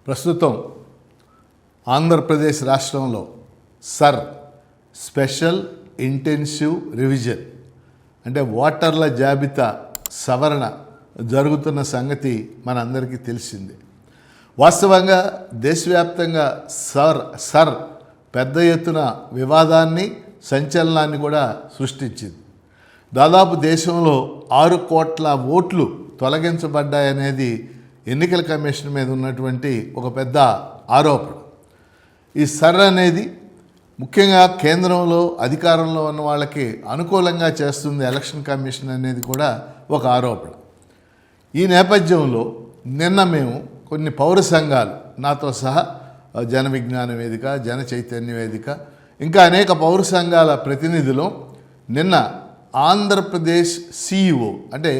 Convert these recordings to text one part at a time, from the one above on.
ప్రస్తుతం ఆంధ్రప్రదేశ్ రాష్ట్రంలో sir special intensive revision అంటే ఓటర్ల జాబితా సవరణ జరుగుతున్న సంగతి మనందరికీ తెలిసిందే. వాస్తవంగా దేశవ్యాప్తంగా సర్ పెద్ద ఎత్తున వివాదాన్ని సంచలనాన్ని కూడా సృష్టించింది. దాదాపు దేశంలో 6 కోట్ల ఓట్లు తొలగించబడ్డాయనేది ఎన్నికల కమిషన్ మీద ఉన్నటువంటి ఒక పెద్ద ఆరోపణ. ఈ సర్ అనేది ముఖ్యంగా కేంద్రంలో అధికారంలో ఉన్న వాళ్ళకి అనుకూలంగా చేస్తుంది ఎలక్షన్ కమిషన్ అనేది కూడా ఒక ఆరోపణ. ఈ నేపథ్యంలో నిన్న మేము కొన్ని పౌర సంఘాలు నాతో సహా జన విజ్ఞాన వేదిక, జన చైతన్య వేదిక, ఇంకా అనేక పౌర సంఘాల ప్రతినిధులు నిన్న ఆంధ్రప్రదేశ్ సిఇఓ అంటే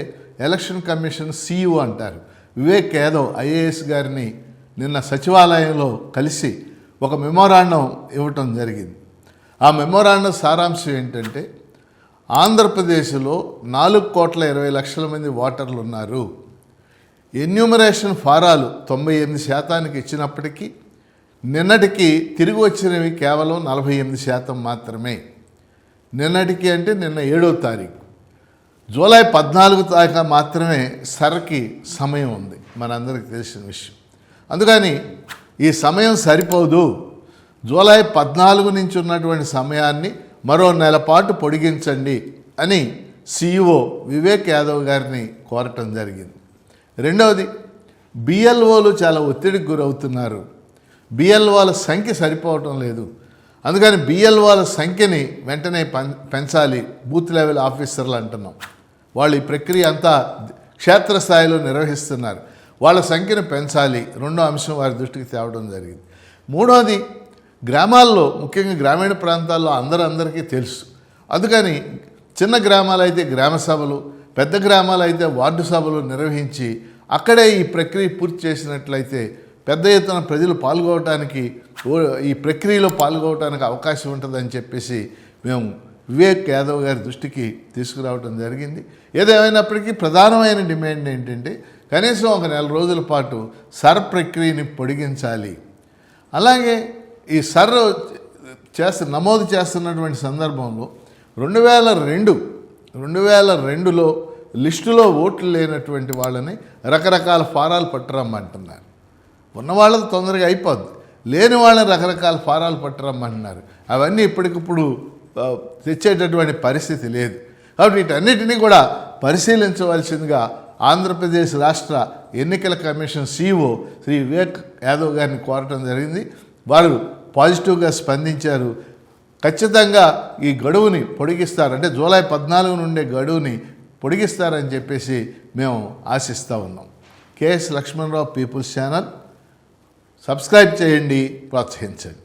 ఎలక్షన్ కమిషన్ సిఇఓ అంటారు వివేక్ యాదవ్ ఐఏఎస్ గారిని నిన్న సచివాలయంలో కలిసి ఒక మెమోరాండం ఇవ్వటం జరిగింది. ఆ మెమోరాండం సారాంశం ఏంటంటే ఆంధ్రప్రదేశ్లో 4,20,00,000 మంది ఓటర్లు ఉన్నారు. ఎన్యూమరేషన్ ఫారాలు 98% ఇచ్చినప్పటికీ నిన్నటికి తిరిగి వచ్చినవి కేవలం 48% మాత్రమే. నిన్నటికి అంటే నిన్న 7వ తారీఖు, జూలై 14 దాకా మాత్రమే సర్కి సమయం ఉంది, మనందరికీ తెలిసిన విషయం. అందుకని ఈ సమయం సరిపోదు, జూలై 14 నుంచి ఉన్నటువంటి సమయాన్ని మరో నెల పాటు పొడిగించండి అని సిఇఓ వివేక్ యాదవ్ గారిని కోరటం జరిగింది. రెండవది, బిఎల్ఓలు చాలా ఒత్తిడికి గురవుతున్నారు, బిఎల్ఓల సంఖ్య సరిపోవటం లేదు, అందుకని బిఎల్ఓల సంఖ్యని వెంటనే పెంచాలి, బూత్ లెవెల్ ఆఫీసర్లు అంటున్నాం. వాళ్ళు ఈ ప్రక్రియ అంతా క్షేత్రస్థాయిలో నిర్వహిస్తున్నారు, వాళ్ళ సంఖ్యను పెంచాలి. రెండో అంశం వారి దృష్టికి తేవడం జరిగింది. మూడవది, గ్రామాల్లో ముఖ్యంగా గ్రామీణ ప్రాంతాల్లో అందరికీ తెలుసు, అందుకని చిన్న గ్రామాలు అయితే గ్రామ సభలు, పెద్ద గ్రామాలు అయితే వార్డు సభలు నిర్వహించి అక్కడే ఈ ప్రక్రియ పూర్తి చేసినట్లయితే పెద్ద ఎత్తున ప్రజలు పాల్గొనడానికి, ఈ ప్రక్రియలో పాల్గొనడానికి అవకాశం ఉంటుందని చెప్పేసి మేము వివేక్ యాదవ్ గారి దృష్టికి తీసుకురావడం జరిగింది. ఏదేమైనప్పటికీ ప్రధానమైన డిమాండ్ ఏంటంటే కనీసం ఒక నెల రోజుల పాటు సర్ ప్రక్రియని పొడిగించాలి. అలాగే ఈ సర్ నమోదు చేస్తున్నటువంటి సందర్భంలో 2002లో లిస్టులో ఓట్లు లేనటువంటి వాళ్ళని రకరకాల ఫారాలు పట్టురమ్మంటున్నారు. ఉన్న వాళ్ళది తొందరగా అయిపోద్ది, లేని వాళ్ళని రకరకాల ఫారాలు పట్టురమ్మంటున్నారు. అవన్నీ ఇప్పటికిప్పుడు తెచ్చేటటువంటి పరిస్థితి లేదు. కాబట్టి వీటన్నిటినీ కూడా పరిశీలించవలసిందిగా ఆంధ్రప్రదేశ్ రాష్ట్ర ఎన్నికల కమిషన్ సిఇఓ శ్రీ వివేక్ యాదవ్ గారిని కోరటం జరిగింది. వారు పాజిటివ్గా స్పందించారు. ఖచ్చితంగా ఈ గడువుని పొడిగిస్తారు, అంటే జూలై 14 నుండే గడువుని పొడిగిస్తారని చెప్పేసి మేము ఆశిస్తూ ఉన్నాం. KS Lakshmanarao people's channel subscribe చేయండి, ప్రోత్సహించండి.